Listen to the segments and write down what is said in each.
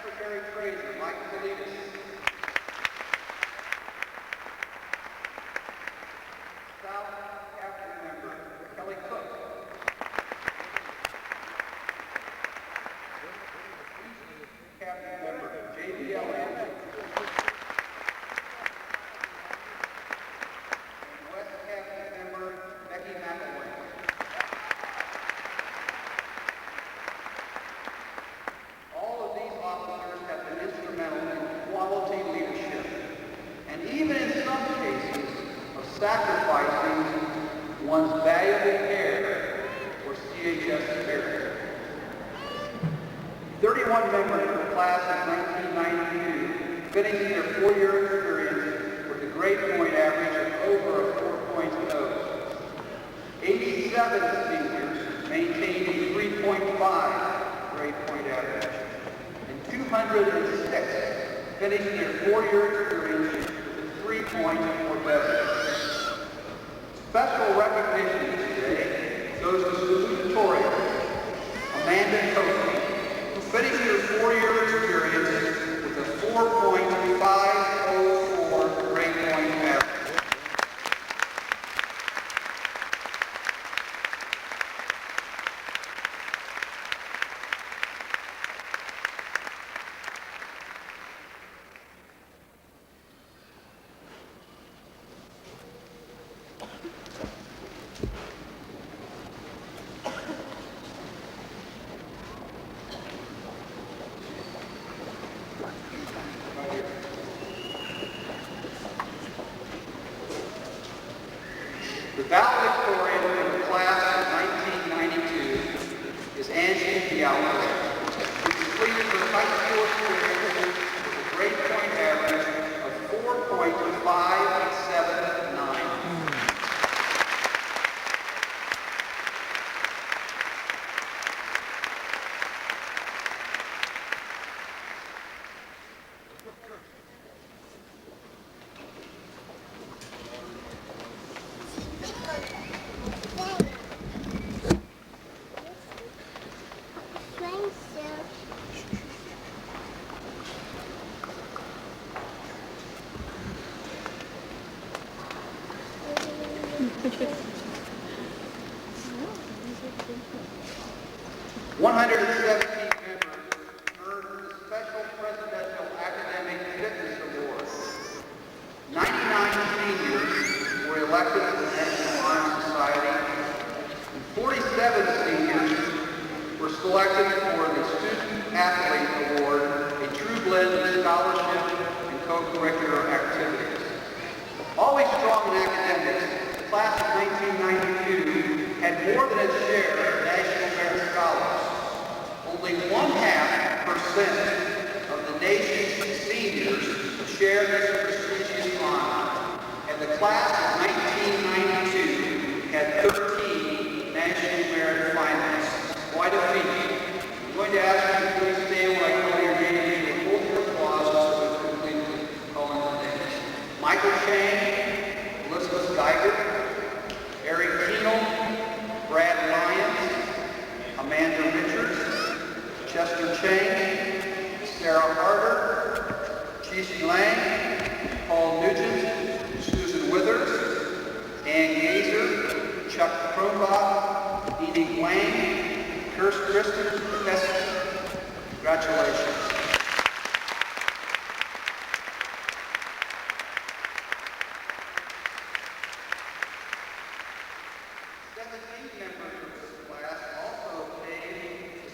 Secretary Treasurer Mike Politis. South Cabinet Member Kelly Cook. Cabinet Member J.B. Elliott. And West Cabinet Member Becky McElwain. All of these officers have been instrumental in quality leadership, and even in some cases of sacrificing one's valuable care for CHS spirit. 31 members of the class of 1992 finishing their 4-year experience with a grade point average of over a 4.0. 87 seniors maintained a 3.5 grade point average, and 206 finished their 4-year experience with a 3.0 or better. Special recognition today goes to salutatorian Amanda Kofi, who finished her 4-year experience with a 4.504 grade point average. The valedictorian of the class of 1992 is Angie Diallo, who completed her high school experience with a grade point average of 4.579. One 117 members earned the Special Presidential Academic Fitness Award. 99 seniors were elected to the National Honor Society, and 47 seniors were selected for the Student Athlete Award, a true blend of scholarship and co-curricular activities. Always strong in academics, the class of 1992 had more than its share of National Merit Scholars. Only 0.5% of the nation's seniors share this prestigious honor, and the class of 1992 had 13 National Merit finalists. Quite a feat. I'm going to ask you to please stand when I call your names and hold your applause so we completely call in the names. Michael Chang, Elizabeth Geiger, Eric Keenel, Brad Lyons, Amanda Richards, Chester Chang, Sarah Harder, Chi-Chi Lang, Paul Nugent, Susan Withers, Ann Gazer, Chuck Kronbach, Edie Lang, Kristen Hester. Congratulations.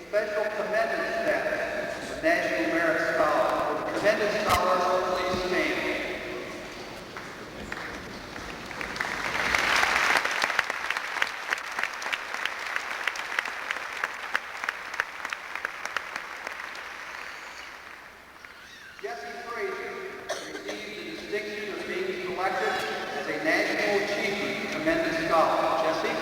Special Commencement status of National Merit Scholar. Will the commended scholars please stand? Jesse Frazier received the distinction of being selected as a National Achievement Commended Scholar. Jesse?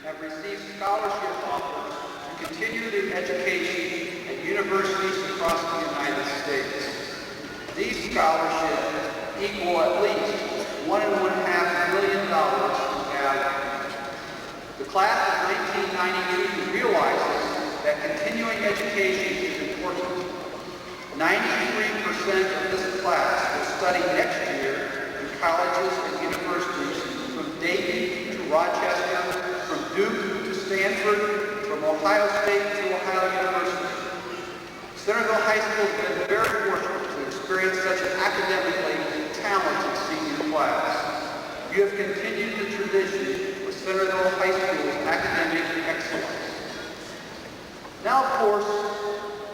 Have received scholarship offers to continue their education at universities across the United States. These scholarships equal at least $1 $1.5 million from gathering. The class of 1992 realizes that continuing education is important. 93% of this class will study next year in colleges and universities from Dayton to Rochester, from Duke to Stanford, from Ohio State to Ohio University. Centerville High School has been very fortunate to experience such an academically talented senior class. You have continued the tradition with Centerville High School's academic excellence. Now, of course,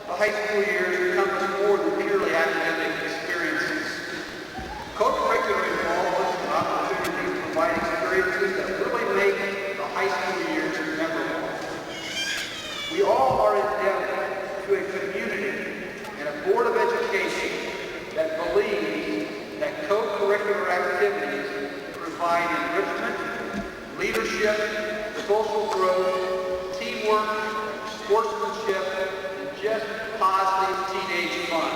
the high school years encompass more than purely academic experiences. Co-curricular involvement and opportunities provide experiences that really make the high school years memorable. We all are indebted to a community and a Board of Education that believes that co-curricular activities provide enrichment, leadership, social growth, teamwork, sportsmanship, and just positive teenage fun.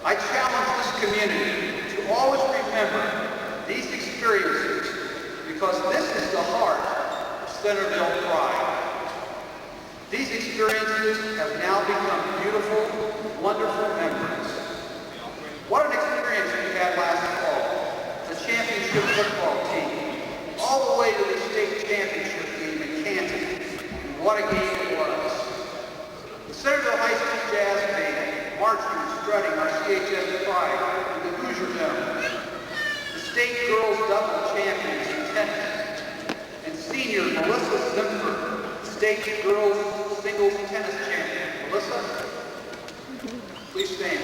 I challenge this community to always remember these experiences because this is the heart of Centerville pride. These experiences have now become beautiful, wonderful memories. What an experience we had last fall. The championship football team, all the way to the state championship game in Canton. And what a game it was. The Centerville High School Jazz Band, marching and strutting our CHS pride in the Hoosier Dome. The state girls double champions in tennis. And senior Melissa Zimfer, state girls singles tennis champion. Melissa, please stand.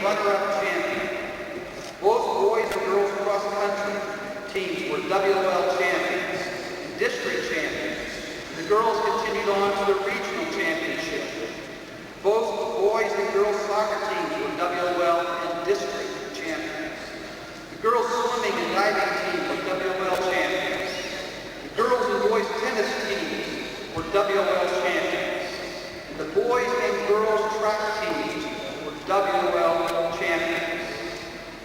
Runner-up champion. Both boys and girls cross-country teams were WL champions and district champions. The girls continued on to the regional championship. Both boys and girls soccer teams were WL and district champions. The girls swimming and diving team were WL champions. The girls and boys tennis teams were WL champions. And the boys and girls track teams were WL champions.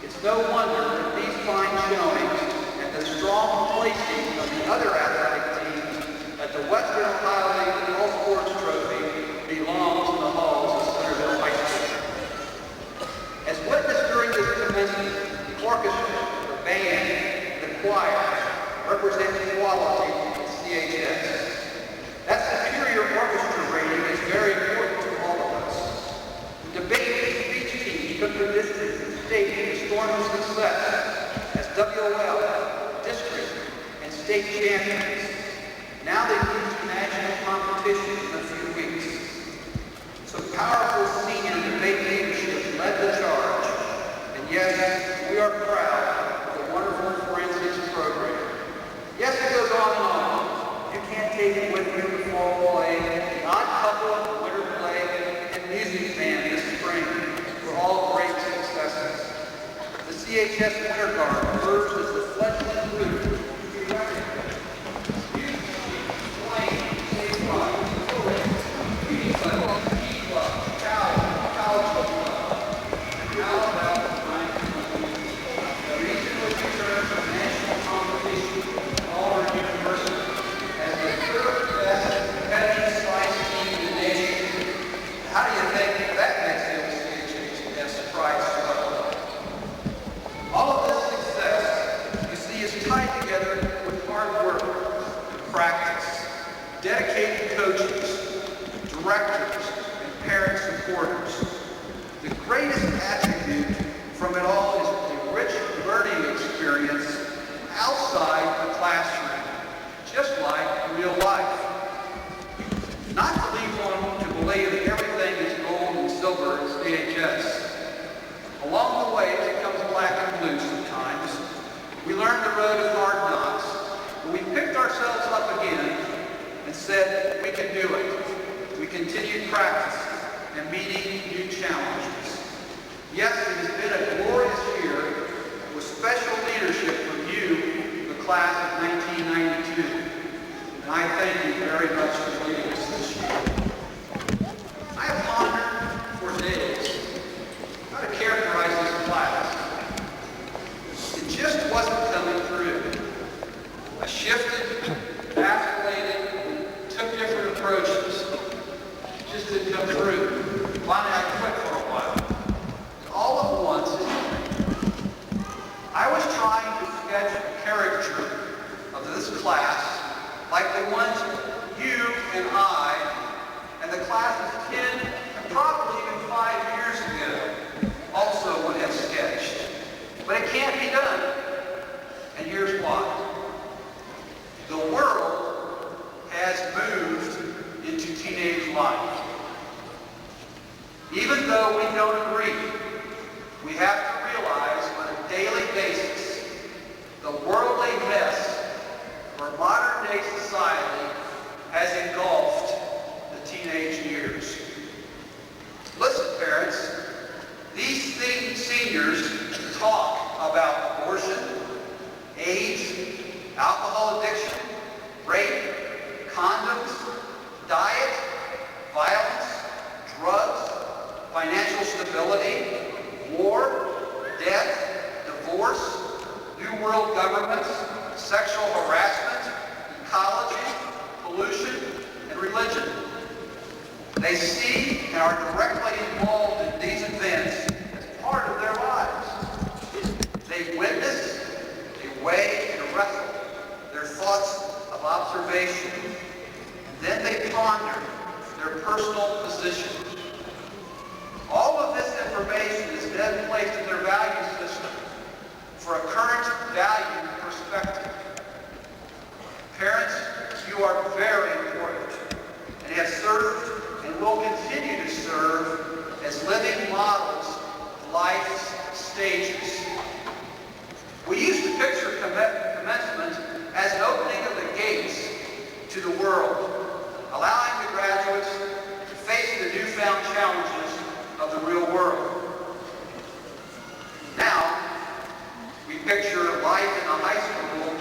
It's no wonder that these fine showings and the strong placing of the other athletic teams at the Western Ohio League All Sports Trophy belongs in the halls of Centerville High School. As witnessed during this commencement, the orchestra, the band, the choir represent quality in CHS. That superior orchestra rating is very important to all of us. The debate took their district and state to storm success as WL, district, and state champions. Now they move to national competition in a few weeks. Some powerful senior debate leadership led the charge. And yes, we are proud of the wonderful forensics program. Yes, it goes on and on. You can't take it with you to fall play, the odd couple, winter play, and music band this spring. All great successes. The CHS Winter Guard serves as the fledgling group. How do you think that makes the surprise to all of this success, you see, is tied together and said, we can do it. We continued practice and meeting new challenges. Yes, it has been a glorious year with special leadership from you, the class of 1992. And I thank you very much for leading us this year. I have pondered for days how to characterize this class. It just wasn't coming through. I shifted, vacillated, took different approaches. It just didn't come through. Finally, I quit for a while. All at once, I was trying to sketch a caricature of this class like the ones you and I and the class of 10 and probably even 5 years ago also would have sketched. But it can't be done. And here's why. The world has moved into teenage life. Even though we don't agree, we have to realize on a daily basis the worldly mess where modern-day society has engulfed the teenage years. Listen, parents, these seniors talk about abortion, AIDS, alcohol addiction, rape, condoms, diet, violence, drugs, financial stability, war, death, divorce, new world governments, sexual harassment, ecology, pollution, and religion. They see and are directly involved in these events as part of their lives. They witness, they weigh and wrestle their thoughts of observation, and then they ponder their personal position. All of this information is then placed in their value system for a current value perspective. Parents, you are very important and have served and will continue to serve as living models of life's stages. We used to picture commencement as an opening of the gates to the world, allowing the graduates to face the newfound challenges of the real world. Now, we picture life in the high school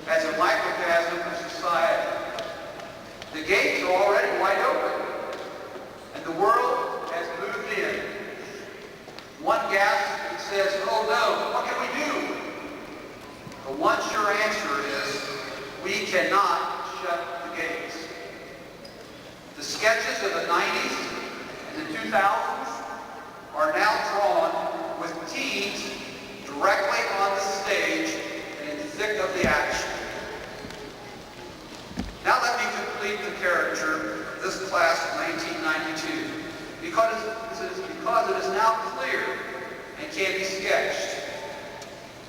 as a microcosm of society. The gates are already wide open, and the world has moved in. One gasps and says, oh no, what can we do? The one sure answer is, we cannot shut the gates. The sketches of the 90s and the 2000s are now drawn with teens directly on the stage and in the thick of the action. Now let me complete the caricature of this class of 1992 because it is now clear and can be sketched.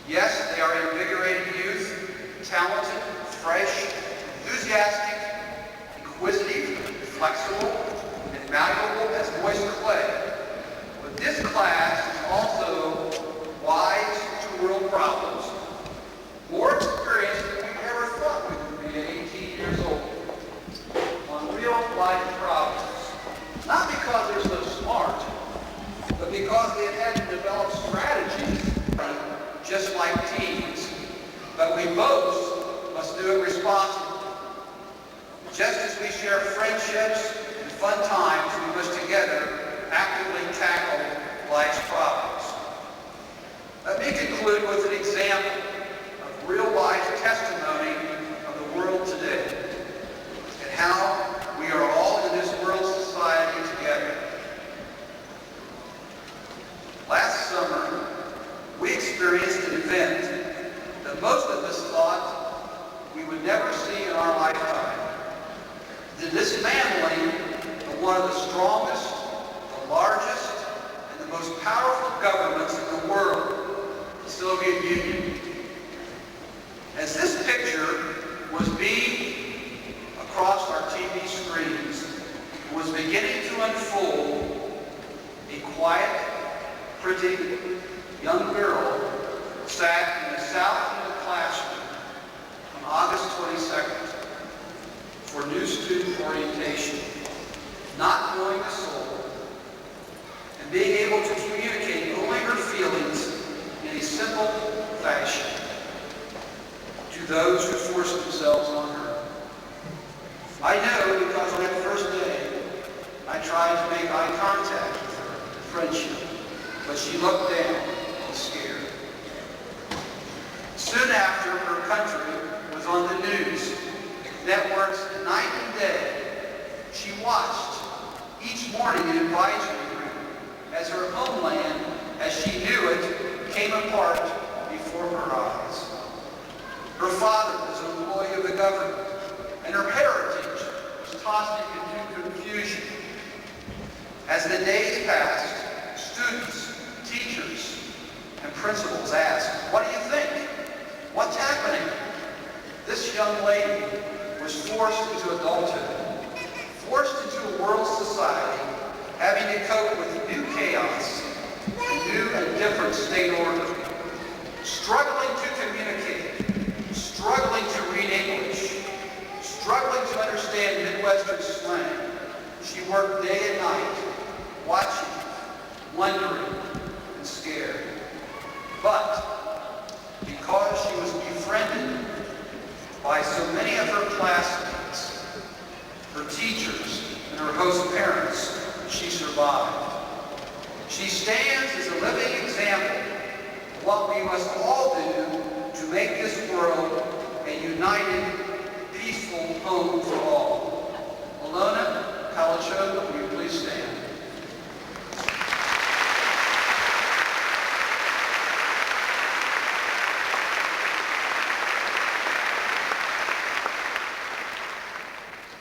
Yes, they are invigorating youth, talented, fresh, enthusiastic, inquisitive, flexible, and malleable as moist clay. But this class is also wise to world problems, more experienced than we ever thought we would be at 18 years old, on real life problems. Not because they're so smart, but because they have had to develop strategies just like teens. But we both must do it responsibly. Just as we share friendships and fun times, we must together actively tackle life's problems. Let me conclude with an example of real-life testimony of the world today and how we are all in this world society together. Last summer, we experienced an event that most of us thought we would never see in our lifetime. The dismantling of one of the strongest, the largest, and the most powerful governments in the world, the Soviet Union. As this picture was being across our TV screens, it was beginning to unfold. A quiet, pretty young girl sat in the south end of the classroom on August 22nd. for new student orientation, not knowing the soul, and being able to communicate only her feelings in a simple fashion to those who force themselves on her. I know because on that first day, I tried to make eye contact with her, friendship, but she looked down and was scared. Soon after, her country was on the news, networks night and day. She watched each morning in advisory room as her homeland, as she knew it, came apart before her eyes. Her father was an employee of the government, and her heritage was tossed into confusion. As the days passed, students, teachers, and principals asked, "What do you think? What's happening?" This young lady was forced into adulthood, forced into a world society, having to cope with new chaos, a new and different state order, struggling to communicate, struggling to read English, struggling to understand Midwestern slang. She worked day and night, watching, wondering, and scared. But because she was befriended by so many of her classmates, her teachers, and her host parents, she survived. She stands as a living example of what we must all do to make this world a united, peaceful home for all. Alona Kalachova, will you please stand?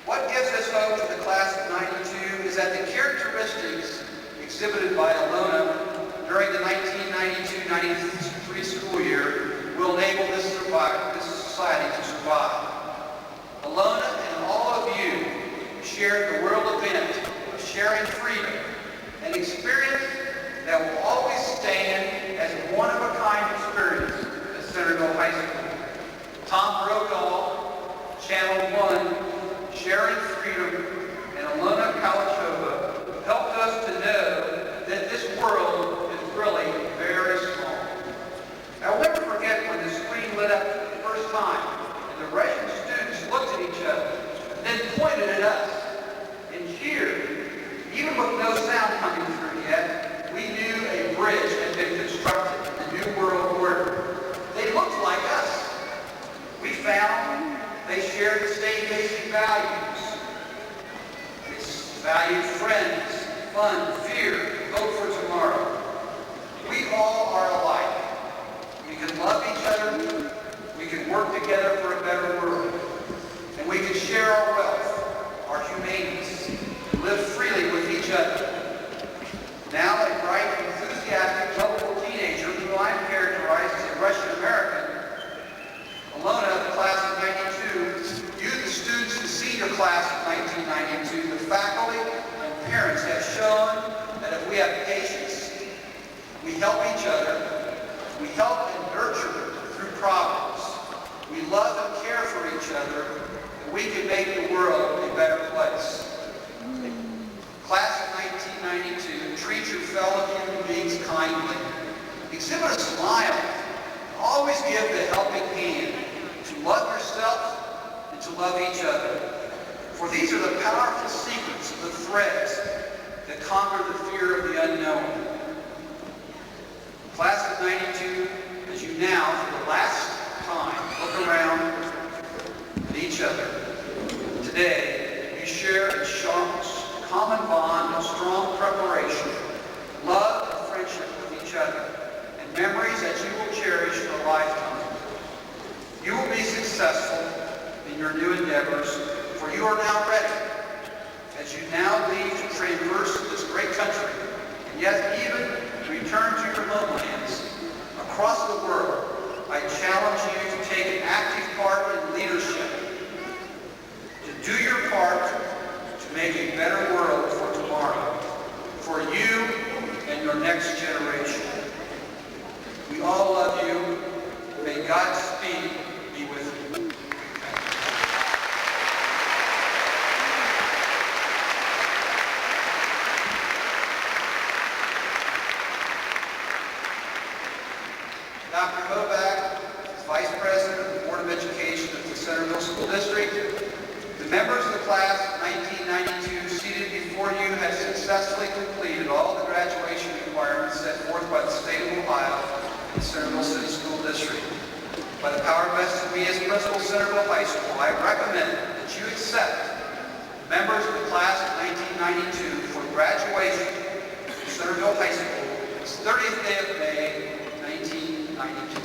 What gives us hope to the class of 92 is that the characteristics exhibited by Alona during the 1992-93 school year will enable this society to survive. Alona and all of you shared the world event of sharing freedom, an experience that will always stand as a one-of-a-kind experience at Centerville High School. Tom Brokaw, Channel 1, Sharing Freedom, and Alona Kalachova helped us to know that this world is really very small. I'll never forget when the screen lit up for the first time and the Russian students looked at each other, then pointed at us and cheered. Even with no sound coming through yet, we knew a bridge had been constructed in the New World Order. They looked like us. We found they shared the same basic values. They valued friends, fun, fear, hope for tomorrow. We all are alike. We can love each other. We can work together for a better world. And we can share our wealth, our humaneness, and live freely with each other. Now, a bright, enthusiastic, lovable teenager who I'm characterized as a Russian American, Alona, the class of 92, you, the students, the senior class of 1992, the faculty and parents have shown that if we have patience, we help each other, we help and nurture through problems, we love and care for each other, and we can make the world a better place. Class of 1992, treat your fellow human beings kindly. Exhibit a smile. Always give the helping hand to love yourself and to love each other. For these are the powerful secrets of the threads that conquer the fear of the unknown. Class of 92, as you now, for the last time, look around at each other. Today, we share a common bond of strong preparation, love and friendship with each other, and memories that you will cherish for a lifetime. You will be successful in your new endeavors, for you are now ready. As you now leave to traverse this great country, and yet even return to your homelands across the world, I challenge you to take an active part in leadership, to do your part to make a better world for tomorrow, for you and your next generation. We all love you. May God's speed be with you. Vice President of the Board of Education of the Centerville School District. The members of the class of 1992 seated before you have successfully completed all the graduation requirements set forth by the state of Ohio and the Centerville City School District. By the power vested in me as principal of Centerville High School, I recommend that you accept members of the class of 1992 for graduation from Centerville High School this 30th day of May, 1992.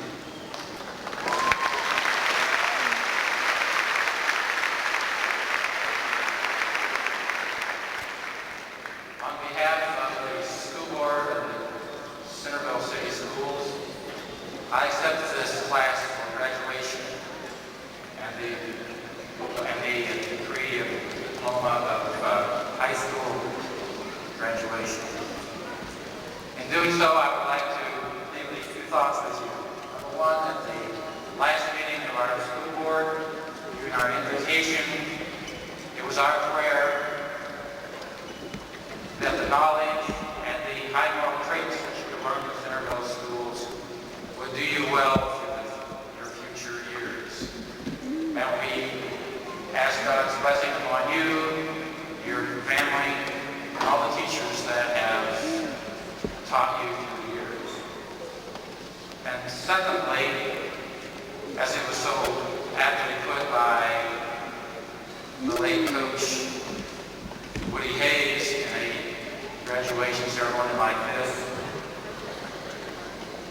On behalf of the school board and the Centerville City Schools, I accept this class for graduation and the degree of diploma of high school graduation. In doing so, I would like to leave these two thoughts with you. Number one, at the last meeting of our school board, during our invitation, it was our prayer that the knowledge and the high moral traits that you have learned in Centerville schools would do you well through your future years. And we ask God's blessing upon you, your family, and all the teachers that have taught you through the years. And secondly, as it was so aptly put by the late coach Woody Hayes in a graduation ceremony like this,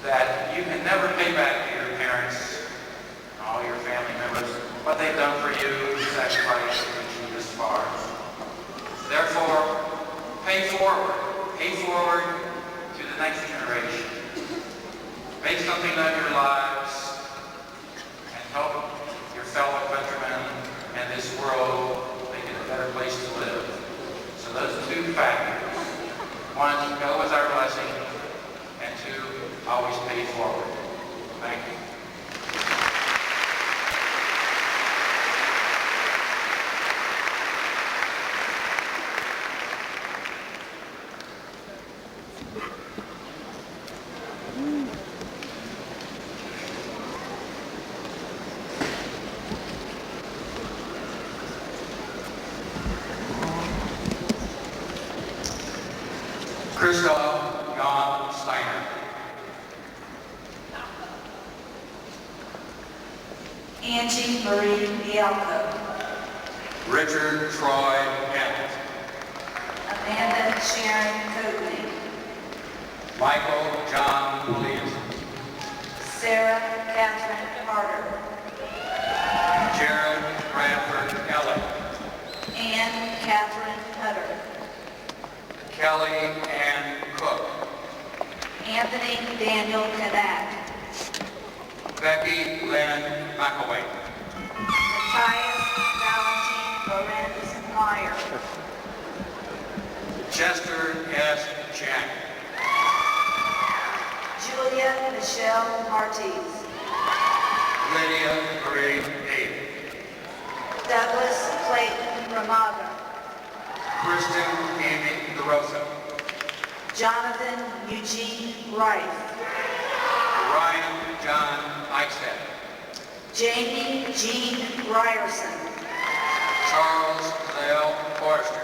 that you can never pay back to your parents and all your family members what they've done for you, sacrificed to reach you this far. Therefore, pay forward to the next generation. Make something of your lives and help your fellow countrymen and this world make it a better place to live. So those are two factors. One, go with our blessing, and two, always pay forward. Thank you. Christoph Jan Steiner. Angie Marie Bialco. Richard Troy Bennett. Amanda Sharon Cogley. Michael John Williams. Sarah Catherine Carter. Jared Bradford Ellett. Ann Catherine Hutter. Kelly Ann Cook. Anthony Daniel Kadak. Becky Lynn McAway. Matthias Valentine Lorenz Meyer. Chester S. Jack. Julia Michelle Martiz. Lydia Marie David. Douglas Clayton Ramaga. Kristen Amy DeRosa. Jonathan Eugene Rife. Ryan John Eichstedt. Jamie Jean Ryerson. Charles Dale Forrester.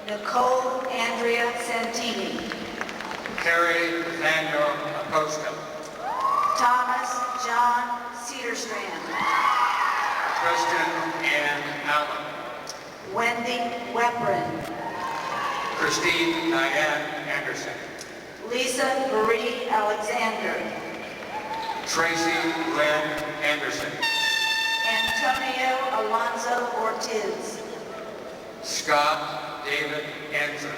Nicole Andrea Santini. Carrie Nathaniel Acosta. Thomas John Cedarstrand. Kristen Ann Allen. Wendy Weprin. Christine Diane Anderson. Lisa Marie Alexander. Tracy Lynn Anderson. Antonio Alonso Ortiz. Scott David Enzer.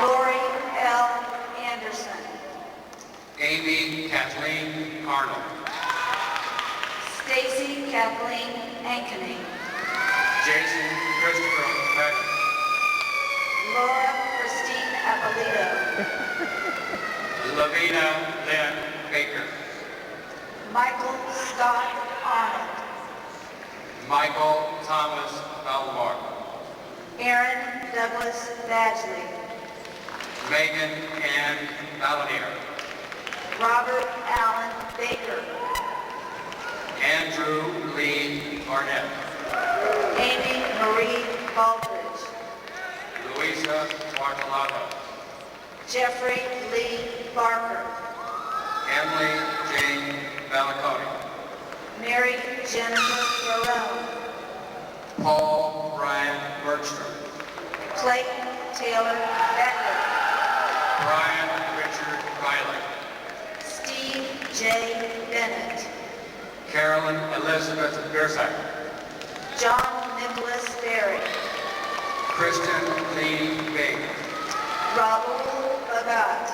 Lori L. Anderson. Amy Kathleen Arnold. Stacy Kathleen Ankeny. Jason Christopher Becker. Laura Christine Apolito. Lavina Lynn Baker. Michael Scott Arnold. Michael Thomas Belmore. Aaron Douglas Badgley. Megan Ann Valanier. Robert Allen Baker. Sue Lee Arnett. Amy Marie Baldridge, Luisa Martelado. Jeffrey Lee Barker, Emily Jane Malaconi. Mary Jennifer Barone, Paul Brian Bergstrom. Clayton Taylor Becker, Brian Richard Riley. Steve J. Bennett, Carolyn Elizabeth Gersak. John Nicholas Berry, Kristen Lee Bing. Raul Bagat,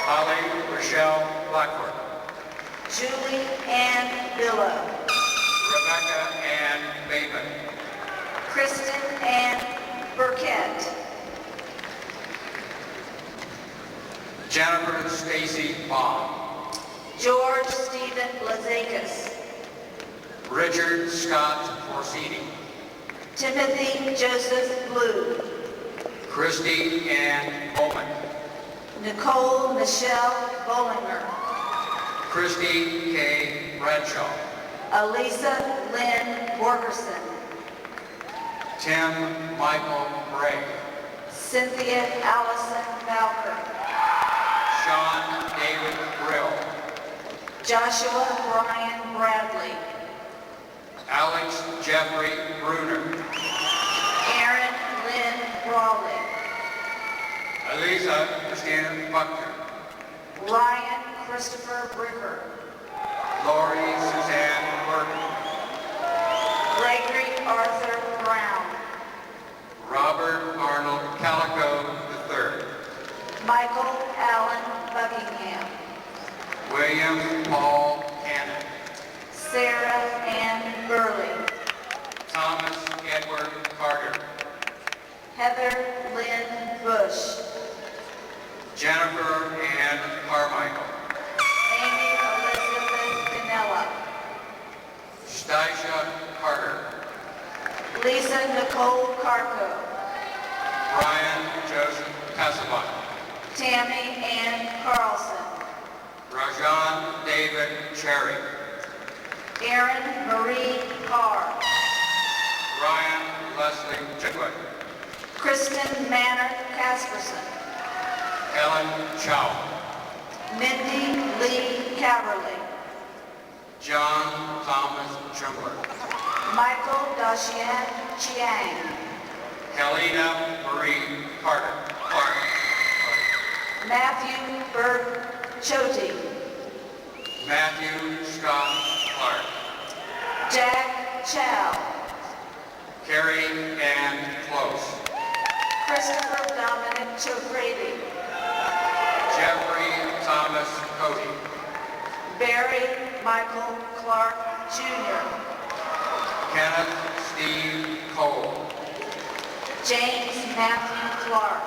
Holly Rochelle Blackford. Julie Ann Billow, Rebecca Ann Bateman. Kristen Ann Burkett, Jennifer Stacy Bond. George Stephen Blazakis, Richard Scott Forsini. Timothy Joseph Blue, Christy Ann Bowman. Nicole Michelle Bollinger, Christy K. Bradshaw. Elisa Lynn Borgerson, Tim Michael Bray. Cynthia Allison Malker, Sean David Brill. Joshua Brian Bradley, Alex Jeffrey Bruner. Aaron Lynn Brawley, Elisa Christina Buckner. Ryan Christopher Bricker, Lori Suzanne Burton. Gregory Arthur Brown, Robert Arnold Calico III. Michael Allen Buckingham, William Paul Cannon. Sarah Ann Burley, Thomas Edward Carter. Heather Lynn Bush, Jennifer Ann Carmichael. Amy Elizabeth Canella, Stasia Carter. Lisa Nicole Carco, Brian Joseph Casabon. Tammy Ann Carlson, Rajan David Cherry. Erin Marie Carr, Ryan Leslie Chitwood. Kristen Manor Casperson, Helen Chow. Mindy Lee Caverly, John Thomas Schindler. Michael Dashian Chiang, Helena Marie Carter. Clark. Matthew Berg Choti, Matthew Scott Clark. Jack Chow, Carrie Ann Close. Christopher Dominic Chogrady, Jeffrey Thomas Cody. Barry Michael Clark Jr., Kenneth Steve Cole. James Matthew Clark,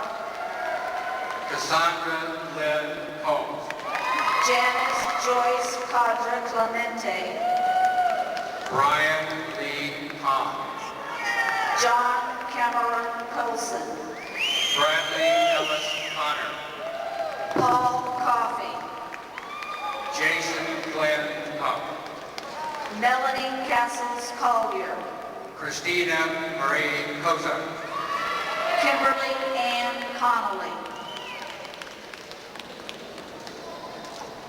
Cassandra Lynn Holmes. Janice Joyce Cadra Clemente, Brian Lee Hahn. John Cameron Colson, Bradley Ellis Connor. Paul Coffey, Jason Glenn Huff. Melanie Castles Collier, Christina Marie Koza. Kimberly Ann Connolly,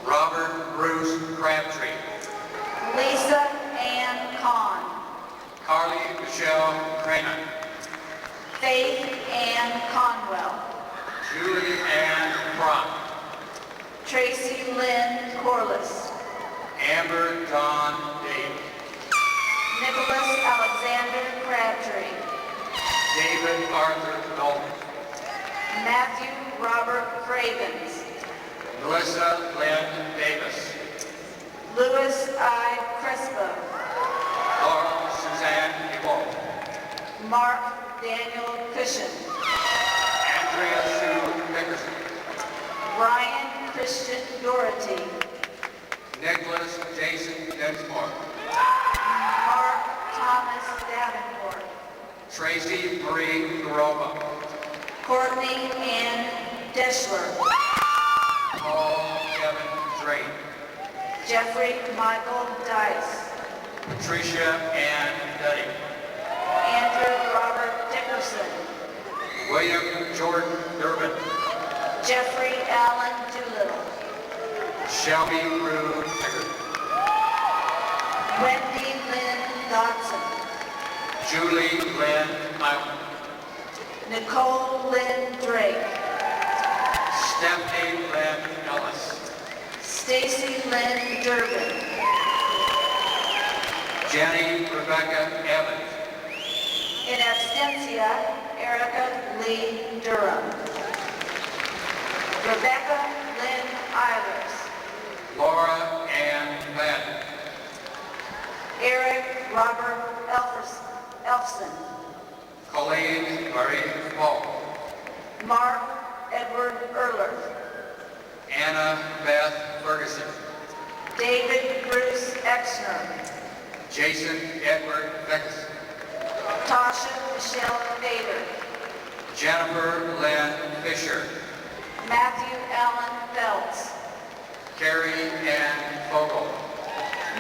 Robert Bruce Crabtree. Lisa Ann Kahn, Carly Michelle Cranon. Faith Ann Conwell, Julie Ann Brock. Tracy Lynn Corliss, Amber Dawn Davis. Nicholas Alexander Crabtree, David Arthur Dalton. Matthew Robert Cravens, Melissa Lynn Davis. Louis I. Crespo, Laura Suzanne DeWalt. Mark Daniel Cushion, Andrea Sue Dickerson. Brian Christian Doherty, Nicholas Jason Densmore. Mark Thomas Davenport, Tracy Marie Garoba. Courtney Ann Deschler, Paul Kevin Drain. Jeffrey Michael Dice, Patricia Ann Duddy. Andrew Robert Dickerson. William Jordan Durbin. Jeffrey Allen Doolittle. Shelby Rue Eggert. Wendy Lynn Dodson. Julie Lynn Mountain. Nicole Lynn Drake. Stephanie Lynn Ellis. Stacy Lynn Durbin. Jenny Rebecca Evans. In absentia, Erica Lee Durham. Rebecca Lynn Eilers. Laura Ann Madden. Eric Robert Elfson. Colleen Marie Paul. Mark Edward Erler. Anna Beth Ferguson. David Bruce Exner. Jason Edward Vegas. Tasha Michelle Bader. Jennifer Lynn Fisher. Matthew Allen Phelps. Carrie Ann Fogel.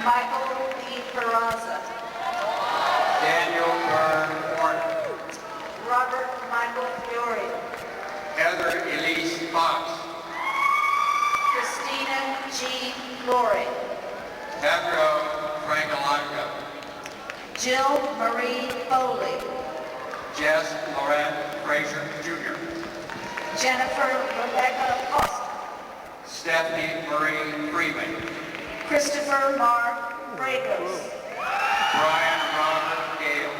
Michael P. Peraza. Daniel Byrne Warren. Robert Michael Fiore. Heather Elise Fox. Christina G. Lori. Pedro Francalanca. Jill Marie Foley. Jess Loren Fraser Jr. Jennifer Rebecca Austin. Stephanie Marie Freeman. Christopher Mark Bragos. Brian Robert Gale.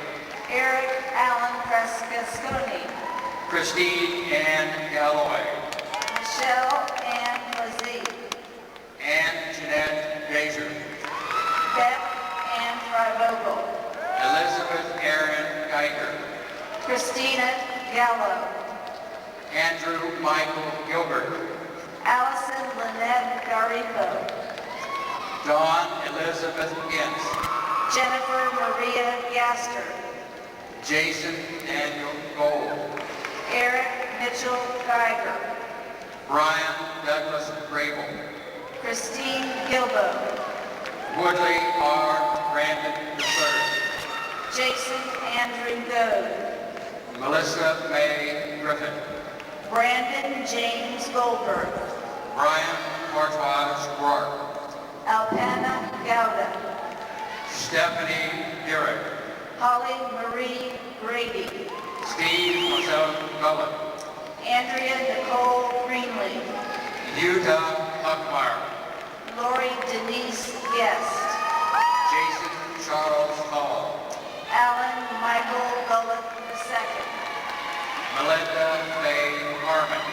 Eric Allen Prescasconi. Christine Ann Galloway. Michelle Ann Lazzie. Ann Jeanette Gazer. Beth Ann Frivogel. Elizabeth Aaron Geiger. Christina Gallo. Andrew Michael Gilbert. Allison Lynette Garifo. Dawn Elizabeth Gintz. Jennifer Maria Gaster. Jason Daniel Gold. Eric Mitchell Geiger. Brian Douglas Grable. Christine Gilbo. Woodley R. Brandon III. Jason Andrew Goode. Melissa May Griffin. Brandon James Goldberg. Brian Courtois Rourke. Alpana Gowda. Stephanie Garrett. Holly Marie Grady. Steve Marcel Gullen. Andrea Nicole Greenlee. Utah Huckmeyer. Lori Denise Guest. Jason Charles Hall. Alan Michael Gullett II. Melinda Faye Harmon.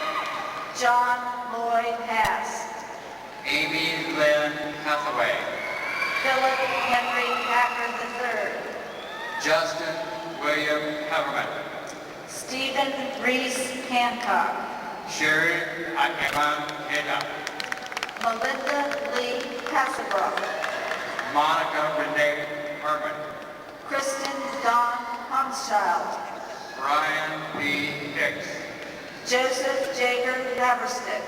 John Lloyd Hass. Amy Lynn Hathaway. Philip Henry Packard III. Justin William Haverman. Stephen Reese Hancock. Sherry Akema Heda. Melinda Lee Hasselbrook. Monica Renee Herman. Kristen Dawn Humschild. Brian B. Hicks. Joseph Jager Haverstick.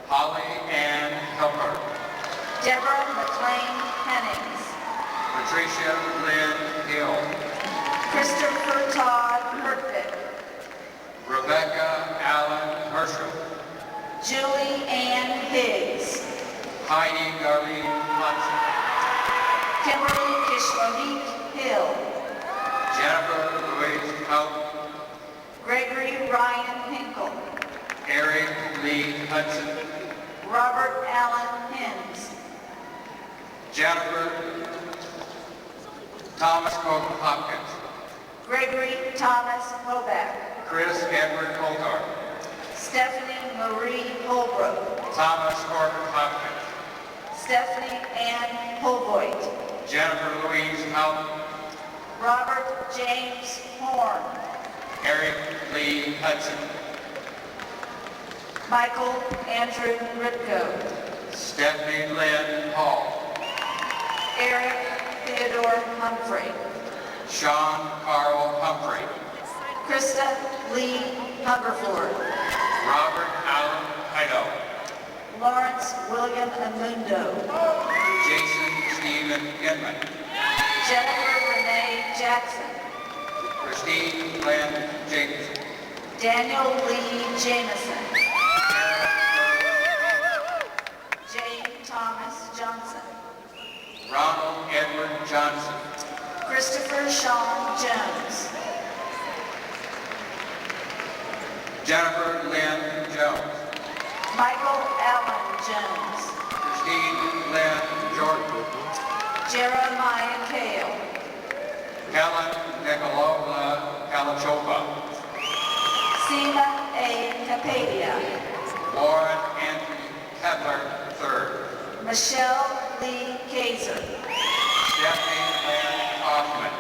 Holly Ann Helper. Deborah McLean Hennings. Patricia Lynn Hill. Christopher Todd Hertvick. Rebecca Allen Herschel. Julie Ann Higgs. Heidi Darlene Hudson. Kimberly Kishmonique Hill. Jennifer Louise Houghton. Gregory Ryan Hinkle. Eric Lee Hudson. Robert Allen Hens. Jennifer Thomas Cook Hopkins. Gregory Thomas Hoback. Chris Edward Coulthard. Stephanie Marie Holbrook. Thomas Corbin Hopkins. Stephanie Ann Holvoit. Jennifer Louise Houghton. Robert James Horn. Eric Lee Hudson. Michael Andrew Ritko. Stephanie Lynn Hall. Eric Theodore Humphrey. Sean Carl Humphrey. Krista Lee Hungerford. Robert Allen Heido. Lawrence William Amundo. Jason Stephen Inman. Jennifer Renee Jackson. Christine Lynn Jameson. Daniel Lee Jameson. Jane Thomas Johnson. Ronald Edward Johnson. Christopher Sean Jones. Jennifer Lynn Jones. Michael Allen Jones. Christine Lynn Jordan. Jeremiah Kale. Helen Nikolova Kalachova. Seema A. Capadia. Warren Anthony Kepler III. Michelle Lee Kaiser. Stephanie Lynn Hoffman.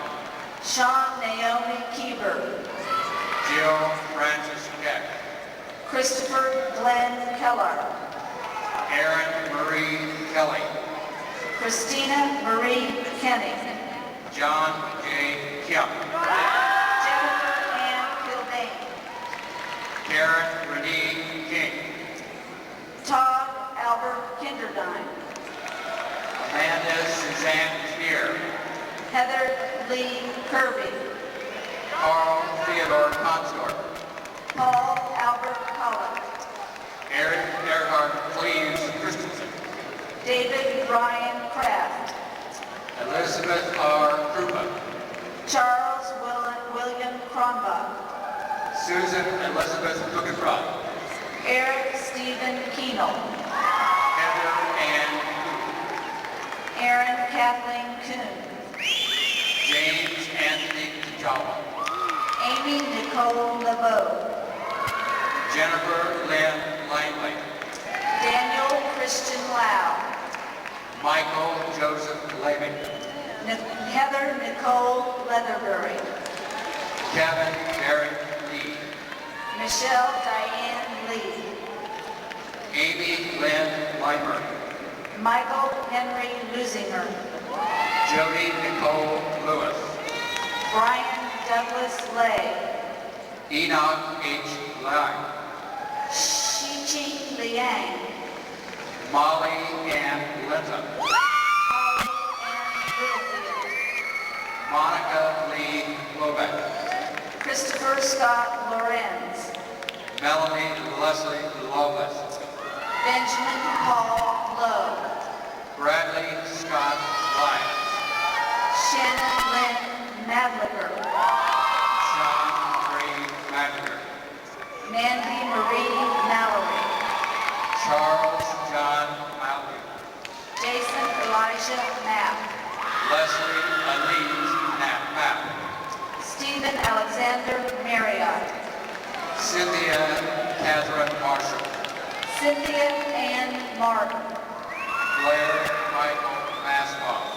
Sean Naomi Kieber. Jill Francis Keck. Christopher Glenn Keller. Erin Marie Kelly. Christina Marie Kenny. John J. Kim. Jennifer Ann Kildane. Karen Renee King. Todd Albert Kinderdine. Amanda Suzanne Spear. Heather Lee Kirby. Carl Theodore Consort. Paul Albert Collett. Eric Gerhard Cleves Christensen. David Ryan Kraft. Elizabeth R. Krupa. Charles William Cronbach. Susan Elizabeth Cookenbrod. Eric Stephen Keenel. Heather Ann Aaron Kathleen Kuhn. James Anthony Jawa. Amy Nicole LeBeau. Jennifer Lynn Langley. Daniel Christian Lau. Michael Joseph Levy. Heather Nicole Leatherbury. Kevin Derek Lee. Michelle Diane Lee. Amy Lynn Leimer. Michael Henry Lusinger. Jody Nicole Lewis. Brian Douglas Lay. Enoch H. Lang. Shiqing Liang. Molly Ann Linton. Holly Ann Littlefield. Monica Lee Lobeck. Christopher Scott Lorenz. Melanie Leslie Lovelace. Benjamin Paul Lowe. Bradley Scott Lyons. Shannon Lynn Madliger. Sean Marie Magner. Mandy Marie Mallory. Charles John Malvey. Jason Elijah Knapp. Leslie Elise Knapp. Stephen Alexander Marriott. Cynthia Catherine Marshall. Cynthia Ann Martin. Blair Michael Mascoff.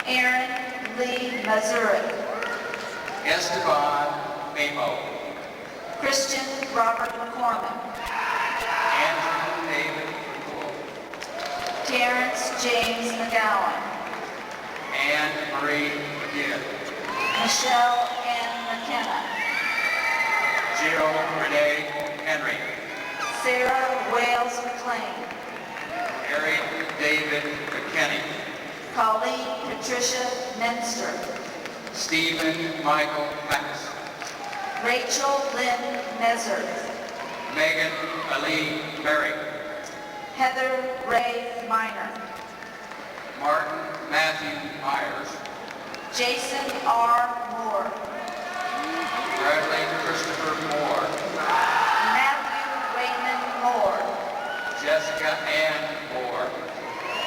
Aaron Lee Mazurek. Esteban Memo. Christian Robert McCormick. Andrew David Poole. Terrence James McGowan. Anne Marie McGinn. Michelle Ann McKenna. Jill Renee Henry. Sarah Wales McLean. Harry David McKinney. Colleen Patricia Menster. Stephen Michael Max. Rachel Lynn Mezer. Megan Ali Merrick. Heather Ray Miner. Martin Matthew Myers. Jason R. Moore. Bradley Christopher Moore. Matthew Wayman Moore. Jessica Ann Moore.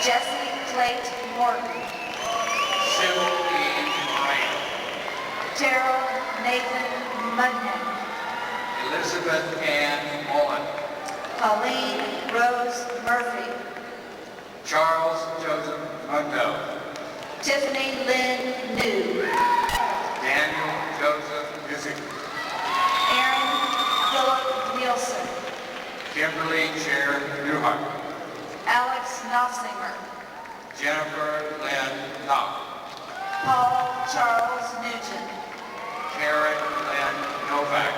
Jesse Clayton Morton. Sue E. Moran. Terrell Nathan Mudman. Elizabeth Ann Mullen. Colleen Rose Murphy. Charles Joseph Mundo. Tiffany Lynn New. Daniel Joseph Music. Aaron Philip Nielsen. Kimberly Chair Newhart. Alex Knopfinger. Jennifer Lynn Knopp. Paul Charles Nugent. Karen Lynn Novak.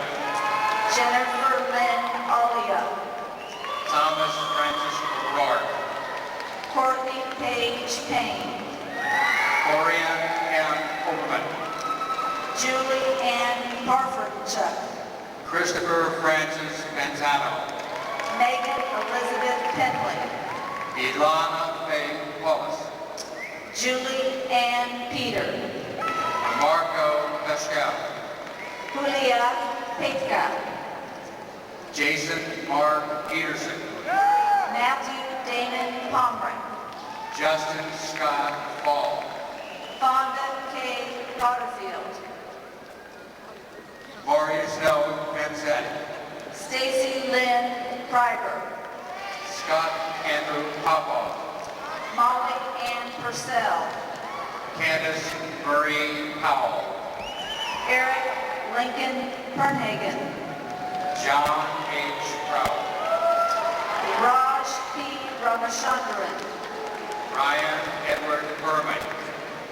Jennifer Lynn Olio. Thomas Francis O'Rourke. Courtney Page Payne. Corian M. Brookman. Julie Ann Parfordchuk. Christopher Francis Benzano. Megan Elizabeth Penley. Ilana Faye Wallace. Julie Ann Peter. Marco Pascal. Julia Petka. Jason Mark Peterson. Matthew Damon Pomeroy. Justin Scott Fall. Fonda K. Potterfield. Maurice Noah Vanzetti. Stacy Lynn Freiberg. Scott Andrew Popoff. Molly Ann Purcell. Candace Marie Powell. Eric Lincoln Pernhagen. John H. Proud. Raj P. Ramachandran. Ryan Edward Berman.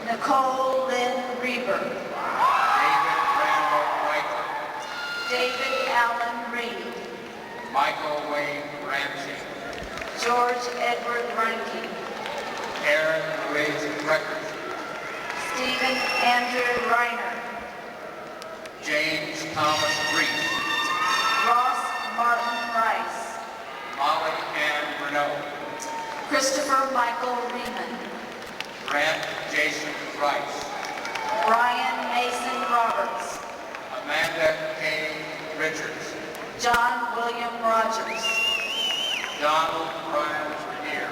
Nicole Lynn Reber. David Randall Whiteley. David Allen Reed. Michael Wayne Ramsey. George Edward Reinke. Aaron Louise Records. Stephen Andrew Reiner. James Thomas Reese. Ross Martin Rice. Molly Ann Renault. Christopher Michael Riemann. Grant Jason Rice. Brian Mason Roberts. Amanda K. Richards. John William Rogers. Donald Ryan Renier.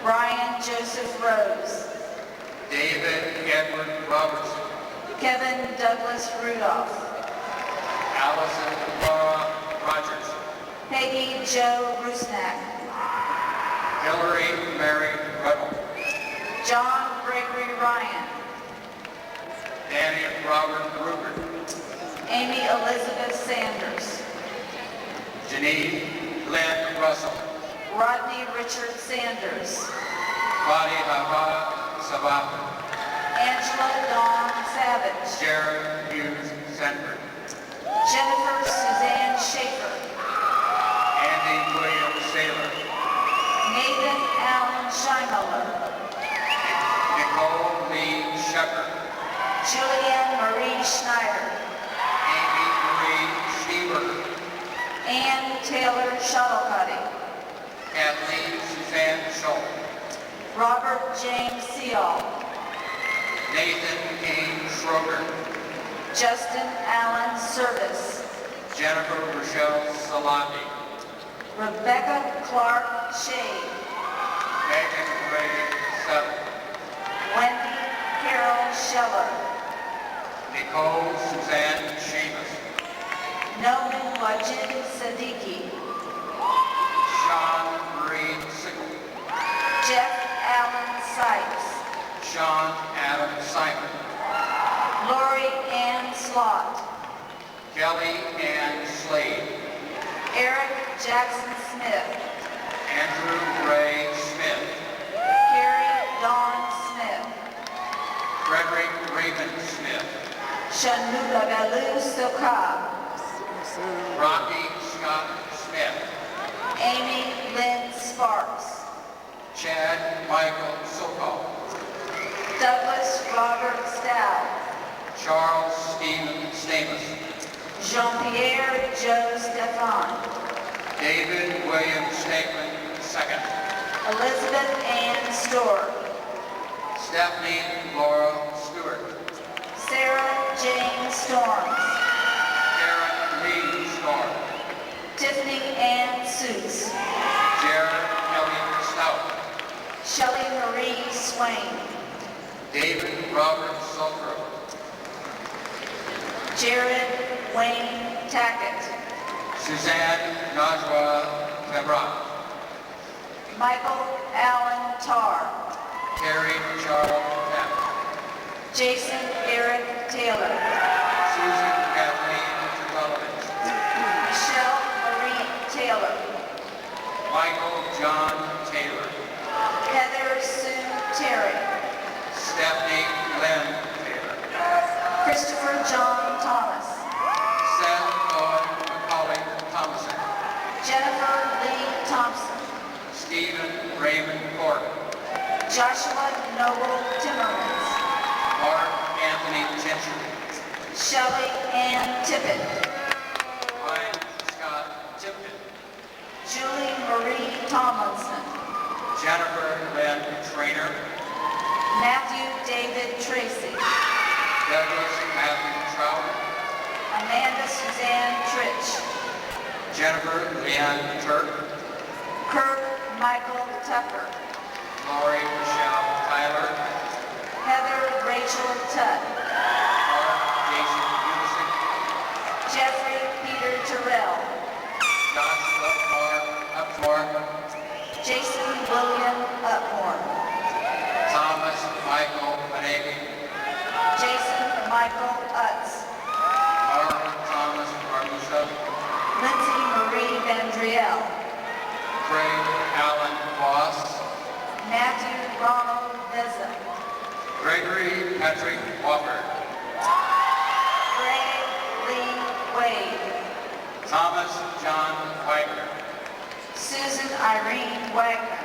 Brian Joseph Rose. David Edward Robertson. Kevin Douglas Rudolph. Allison Laura Rogers. Peggy Joe Rusnak. Hillary Mary Reynolds. John Gregory Ryan. Danny Robert Rupert. Amy Elizabeth Sanders. Janine Lynn Russell. Rodney Richard Sanders. Claudia Havada Sabata. Angela Dawn Savage. Jared Hughes Sandberg. Jennifer Suzanne Schaefer. Andy William Saylor. Nathan Allen Scheimeller. Nicole Lee Shepherd. Julianne Marie Schneider. Amy Marie Schieber. Ann Taylor Shuttlecutty. Kathleen Suzanne Schultz. Robert James Seal. Nathan Kane Schroeder. Justin Allen Service. Jennifer Rochelle Salandi. Rebecca Clark Shade. Megan Ray Sutton. Wendy Carol Scheller. Nicole Suzanne Sheamus. Noman Wajid Siddiqui. Sean Marie Sickle. Jeff Allen Sipes. Sean Adam Simon. Lori Ann Slott. Kelly Ann Slade. Eric Jackson Smith. Andrew Ray Smith. Carrie Dawn Smith. Frederick Raymond Smith. Shanmugagalu Soka. Rocky Scott Smith. Amy Lynn Sparks. Chad Michael Sokol. Douglas Robert Stout. Charles Stephen Stamos. Jean-Pierre Joe Stefan. David William Stakeman II. Elizabeth Ann Storr. Stephanie Laura Stewart. Sarah Jane Storms. Karen Lee Storm. Tiffany Ann Suits. Jared Elliott Stout. Shelley Marie Swain. David Robert Sulfur. Jared Wayne Tackett. Suzanne Najwa Cabral. Michael Allen Tarr. Terry Charles Tapp. Jason Eric Taylor. Susan Kathleen Trebolovich. Michelle Marie Taylor. Michael John Taylor. Heather Sue Terry. Stephanie Glenn Taylor. Christopher John Thomas. Seth Owen Macaulay Thomason. Jennifer Lee Thompson. Stephen Raymond Court. Joshua Noble Timmermans. Mark Anthony Blanchard. Shelley Ann Tippett. Ryan Scott Tipton. Julie Marie Tomlinson. Jennifer Lynn Trainer. Matthew David Tracy. Douglas Matthew Trout. Amanda Suzanne Tritch. Jennifer Leanne Turk. Kirk Michael Tucker. Lori Michelle Tyler. Heather Rachel Tutt. Mark Jason Usick. Jeffrey Peter Terrell. Josh Upmore. Jason William Upmore. Thomas Michael Manegi. Jason Michael Utz. Mark Thomas Barbusa. Lindsay Marie Vandriel. Craig Allen Voss. Matthew Ronald Veza. Gregory Patrick Walker. Greg Lee Wade. Thomas John Wagner. Susan Irene Wagner.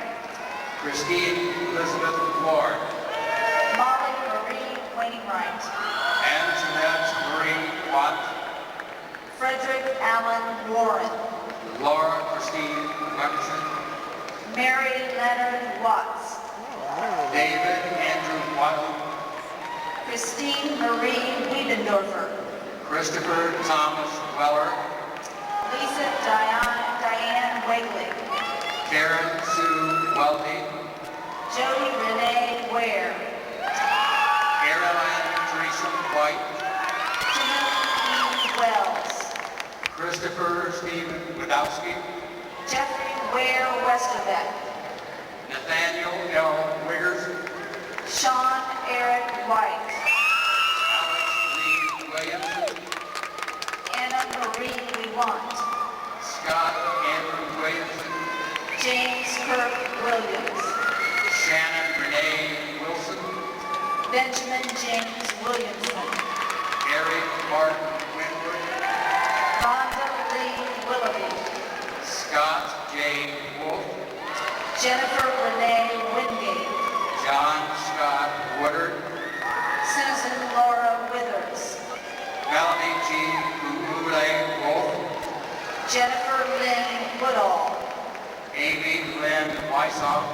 Christine Elizabeth Ward. Molly Marie Wainwright. Antoinette Marie Watt. Frederick Allen Warren. Laura Christine Buxton. Mary Leonard Watts. David Andrew Watson. Christine Marie Wiedendorfer. Christopher Thomas Weller. Lisa Diane Wakely. Karen Sue Welty. Jody Renee Ware. Caroline Teresa White. Timothy E. Wells. Christopher Stephen Wadowski. Jeffrey Ware Westerbeck. Nathaniel L. Wiggers. Sean Eric White. Alex Lee Williams. Anna Marie Lewant. Scott Andrew Williamson. James Kirk Williams. Shannon Renee Wilson. Benjamin James Williamson. Eric Martin Winwood. Rhonda Lee Willoughby. Scott J. Wolf. Jennifer Renee Wingate. John Scott Woodard. Susan Laura Withers. Melanie G. Umule Wolf. Jennifer Lynn Woodall. Amy Lynn Weishoff.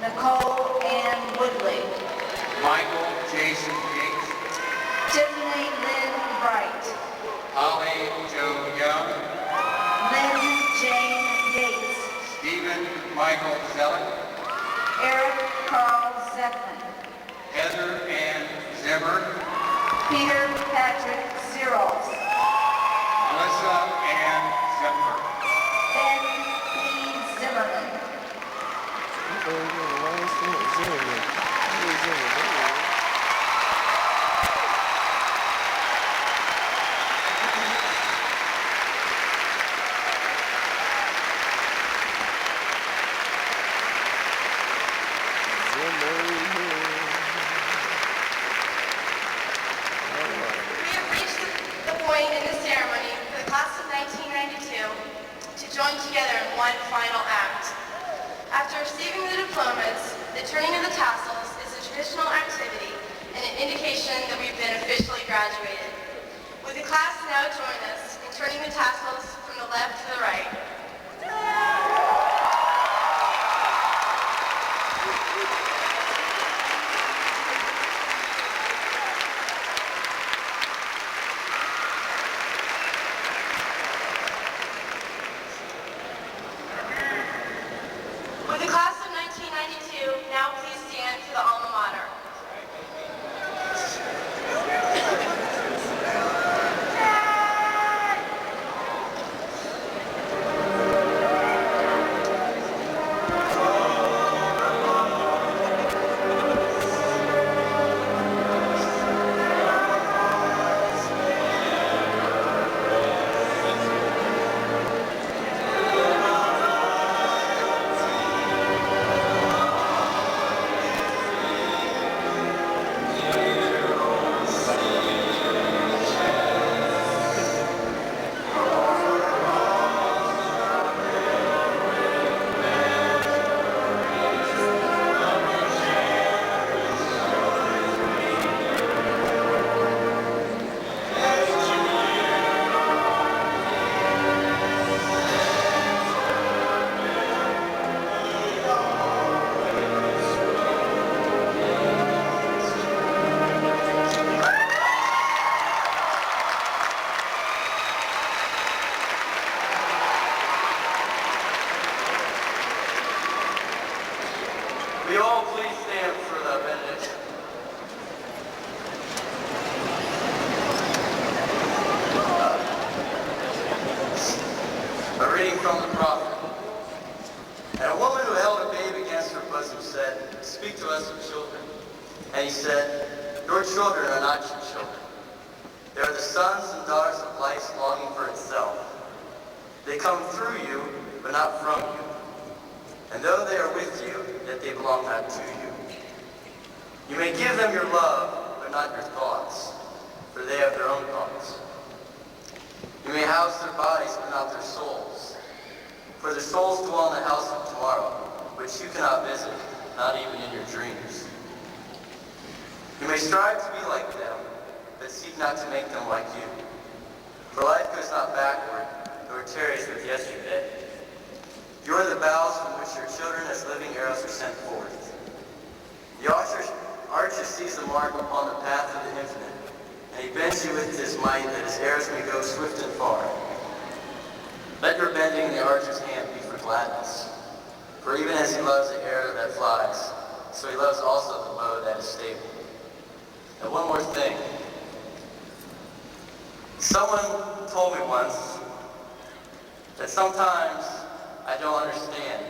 Nicole Ann Woodley. Michael Jason Yates. Tiffany Lynn Bright. Holly Joe Young. Lynn Jane Yates. Stephen Michael Zellick. Eric Carl Zeppelin. Heather Ann Zimmer. Peter Patrick Zeroff. Melissa Ann Zimmer. Ben P. Zimmerman. We have reached the point in the ceremony for the class of 1992 to join together in one final act. After receiving the diplomas, the turning of the tassels is a traditional activity and an indication that we've been officially graduated. Would the class now join us in turning the tassels from the left to the right? Would the class of 1992 now please stand for the alma mater? And he said, "Your children are not your children. They are the sons and daughters of life longing for itself. They come through you, but not from you. And though they are with you, yet they belong not to you. You may give them your love, but not your thoughts, for they have their own thoughts. You may house their bodies, but not their souls, for their souls dwell in the house of tomorrow, which you cannot visit, not even in your dreams. You may strive to be like them, but seek not to make them like you. For life goes not backward, nor tarries with yesterday. You are the boughs from which your children as living arrows are sent forth. The archer sees the mark upon the path of the infinite, and he bends you with his might that his arrows may go swift and far. Let your bending in the archer's hand be for gladness. For even as he loves the arrow that flies, so he loves also the bow that is stable. And one more thing. Someone told me once that sometimes I don't understand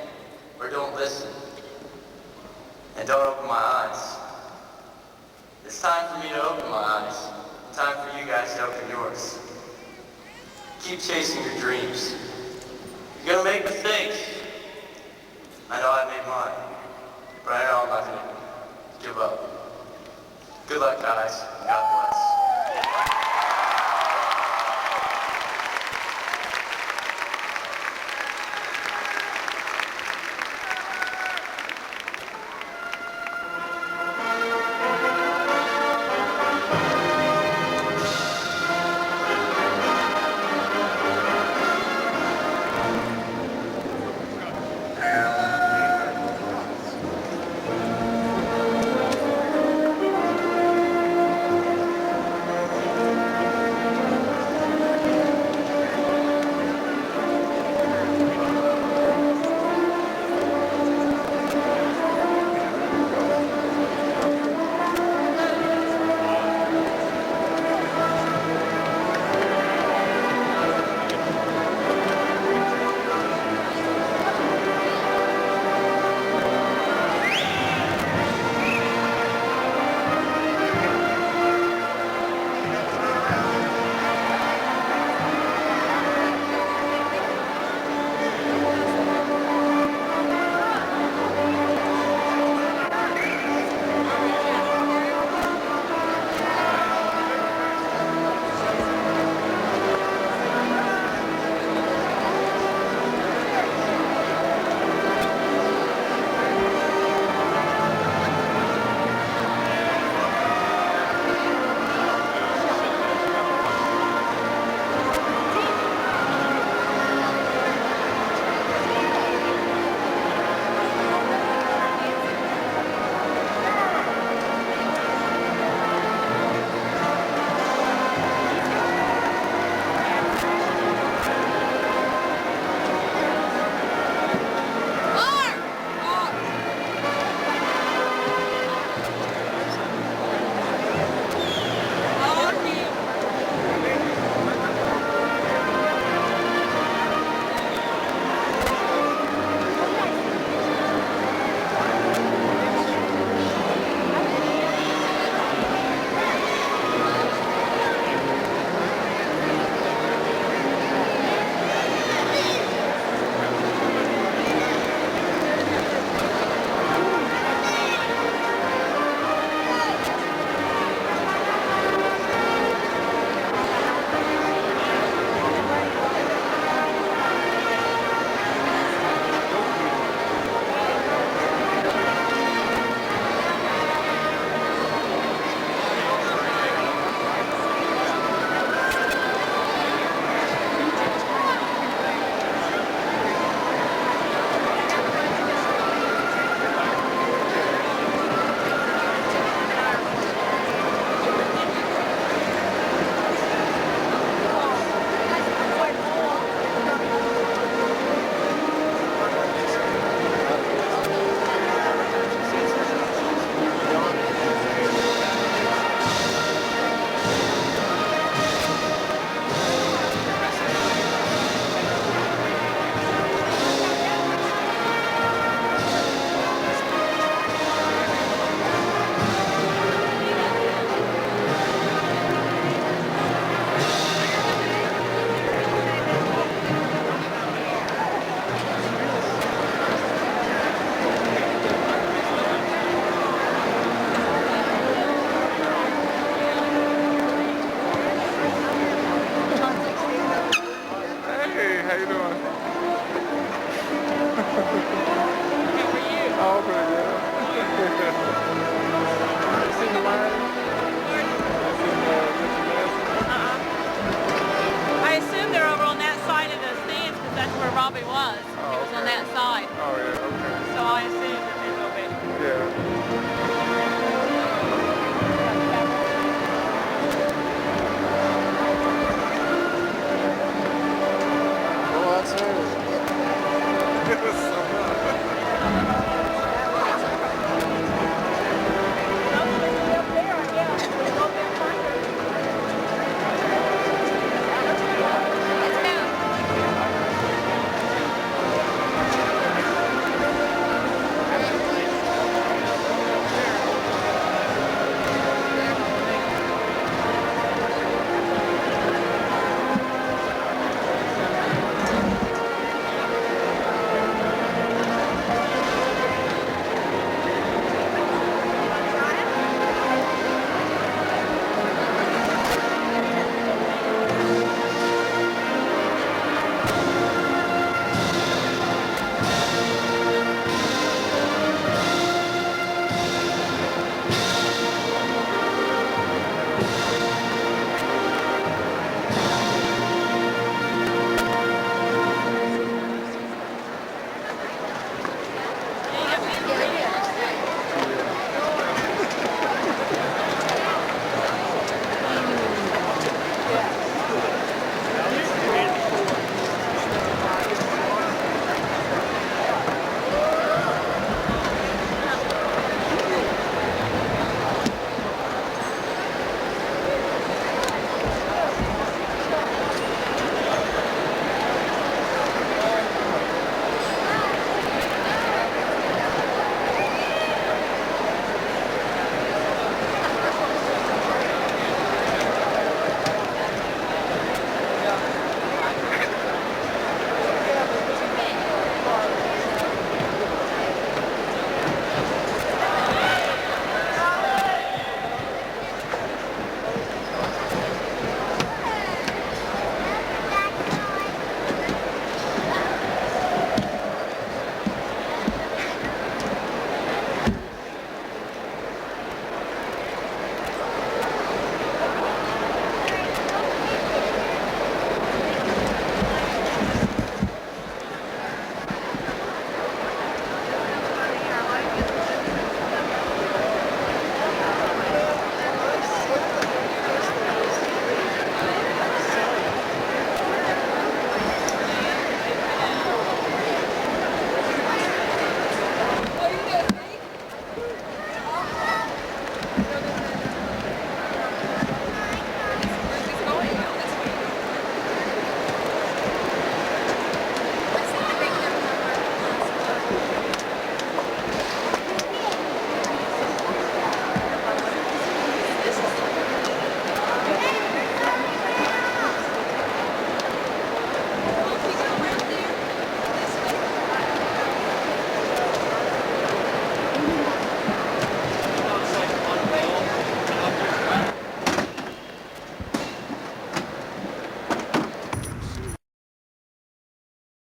or don't listen and don't open my eyes. It's time for me to open my eyes. Time for you guys to open yours. Keep chasing your dreams. You're gonna make mistakes. I know I made mine, but I know I'm not gonna give up. Good luck, guys. God bless.